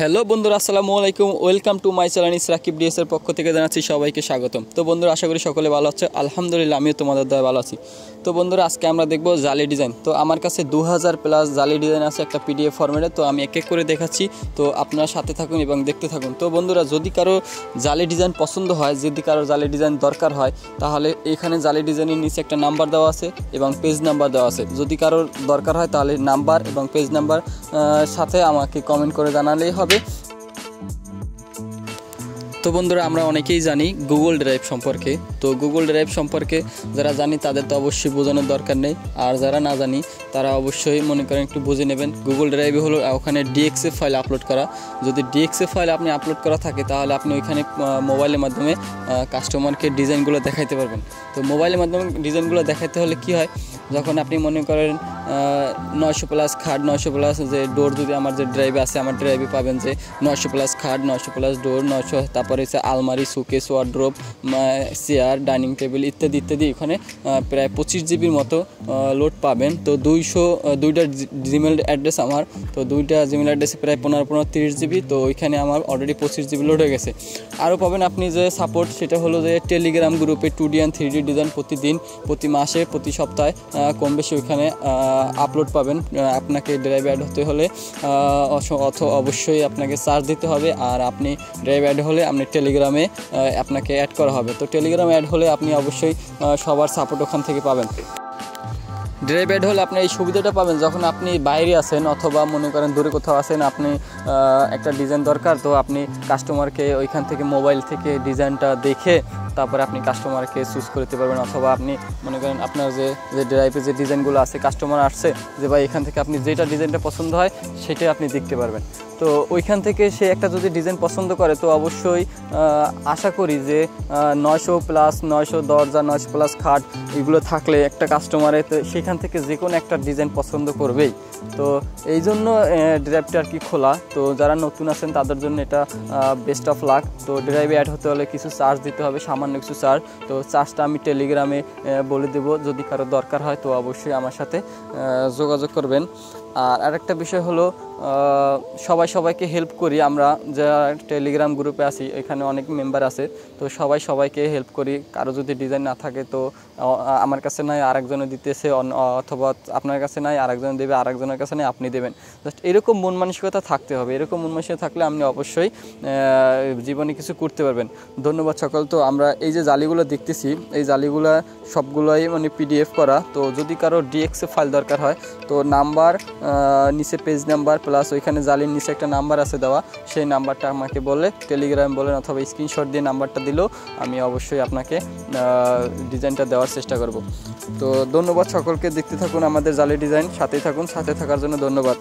Hello বন্ধুরা, আসসালামু আলাইকুম। Welcome to my channel Rakib ডিএসের পক্ষ থেকে জানাচ্ছি সবাইকে স্বাগতম। তো বন্ধুরা, আশা করি সকলে ভালো আছে। আলহামদুলিল্লাহ, আমিও তোমাদের দ্বারা ভালো আছি। তো বন্ধুরা, আজকে আমরা দেখব জালি ডিজাইন। তো আমার কাছে 2000 প্লাস জালি ডিজাইন আছে একটা পিডিএফ ফরম্যাটে। তো আমি এক এক করে দেখাচ্ছি, তো আপনারা সাথে থাকুন এবং দেখতে থাকুন। তো বন্ধুরা, যদি কারো জালি ডিজাইন পছন্দ হয়, যদি কারো জালি ডিজাইন দরকার হয়, তাহলে এখানে জালি ডিজাইনের নিচে একটা নাম্বার দেওয়া আছে এবং পেজ নাম্বার দেওয়া আছে। যদি কারো দরকার হয় তাহলে নাম্বার এবং পেজ নাম্বার সাথে আমাকে কমেন্ট করে জানালেই হবে। তো বন্ধুরা, আমরা অনেকেই জানি গুগল ড্রাইভ সম্পর্কে। তো গুগল ড্রাইভ সম্পর্কে যারা জানি তাদের তো অবশ্যই বোঝানোর দরকার নেই, আর যারা না জানি তারা অবশ্যই মনে করেন একটু বুঝে নেবেন। গুগল ড্রাইভে হলো ওখানে ডিএক্সএ ফাইল আপলোড করা। যদি ডিএক্সএ ফাইল আপনি আপলোড করা থাকে তাহলে আপনি ওইখানে মোবাইলের মাধ্যমে কাস্টমারকে ডিজাইনগুলো দেখাইতে পারবেন। তো মোবাইলের মাধ্যমে ডিজাইনগুলো দেখাইতে হলে কি হয়, যখন আপনি মনে করেন 900 প্লাস খাট, 900 প্লাস যে ডোর, যদি আমার যে ড্রাইভে আছে, আমার ড্রাইভে পাবেন যে 900 প্লাস খাট, 900 প্লাস ডোর, 900, তারপরে হচ্ছে আলমারি, সুকেস, ওয়ার্ড্রোব, চেয়ার, ডাইনিং টেবিল ইত্যাদি ইত্যাদি। এখানে প্রায় 25 জিবির মতো লোড পাবেন। তো 202টা জিমেল অ্যাড্রেস আমার। তো 2টা জিমেল অ্যাড্রেসে প্রায় 15-30 জিবি। তো ওইখানে আমার অলরেডি 25 জিবি লোড হয়ে গেছে। আরও পাবেন আপনি যে সাপোর্ট, সেটা হলো যে টেলিগ্রাম গ্রুপে 2D and 3D ডিজাইন প্রতিদিন, প্রতি মাসে, প্রতি সপ্তাহে কম বেশি ওইখানে আপলোড পাবেন। আপনাকে ড্রাইভ অ্যাড হতে হলে অবশ্যই আপনাকে চার্জ দিতে হবে। আর আপনি ড্রাইভ অ্যাড হলে আপনি টেলিগ্রামে আপনাকে অ্যাড করা হবে। তো টেলিগ্রামে অ্যাড হলে আপনি অবশ্যই সবার সাপোর্ট ওখান থেকে পাবেন। ড্রাইভ অ্যাড হলে আপনি এই সুবিধাটা পাবেন, যখন আপনি বাইরে আছেন অথবা মনে করেন দূরে কোথাও আছেন, আপনি একটা ডিজাইন দরকার, তো আপনি কাস্টমারকে ওইখান থেকে মোবাইল থেকে ডিজাইনটা দেখে তারপরে আপনি কাস্টমারকে চুজ করতে পারবেন। অথবা আপনি মনে করেন আপনার যে ড্রাইভে যে ডিজাইনগুলো আছে, কাস্টমার আসছে যে ভাই এখান থেকে আপনি যেটা ডিজাইনটা পছন্দ হয় সেটাই আপনি দেখতে পারবেন। তো ওইখান থেকে সে একটা যদি ডিজাইন পছন্দ করে, তো অবশ্যই আশা করি যে 900 প্লাস 900 দরজা, 900 প্লাস খাট এগুলো থাকলে একটা কাস্টমারে তো সেখান থেকে যে কোনো একটা ডিজাইন পছন্দ করবেই। তো এই জন্য ড্রাইভটা আর কি খোলা। তো যারা নতুন আছেন তাদের জন্য এটা বেস্ট অফ লাক। তো ড্রাইভে অ্যাড হতে হলে কিছু চার্জ দিতে হবে, সামান্য কিছু চার্জ। তো চার্জটা আমি টেলিগ্রামে বলে দেবো, যদি কারো দরকার হয় তো অবশ্যই আমার সাথে যোগাযোগ করবেন। আর আরেকটা বিষয় হলো, সবাইকে হেল্প করি আমরা, যারা টেলিগ্রাম গ্রুপে আছি এখানে অনেক মেম্বার আছে। তো সবাইকে হেল্প করি। কারো যদি ডিজাইন না থাকে তো আমার কাছে নাই আরেকজনে দিতেছে, অথবা আপনার কাছে নাই আরেকজনে দেবে, আরেকজনের কাছে নাই আপনি দেবেন। জাস্ট এরকম মন মানসিকতা থাকতে হবে। এরকম মন মানসিকতা থাকলে আপনি অবশ্যই জীবনে কিছু করতে পারবেন। ধন্যবাদ সকল। তো আমরা এই যে জালিগুলো দেখতেছি, এই জালিগুলো সবগুলোই মানে পিডিএফ করা। তো যদি কারো ডিএক্সএ ফাইল দরকার হয় তো নাম্বার, নিচে পেজ নাম্বার প্লাস ওইখানে জালির নিচে একটা নাম্বার আছে দেওয়া, সেই নাম্বারটা আমাকে বলে টেলিগ্রাম বলেন অথবা স্ক্রিনশট দিয়ে নাম্বারটা দিলেও আমি অবশ্যই আপনাকে ডিজাইনটা দেওয়ার চেষ্টা করব। তো ধন্যবাদ সকলকে। দেখতে থাকুন আমাদের জালি ডিজাইন, সাথেই থাকুন। সাথে থাকার জন্য ধন্যবাদ।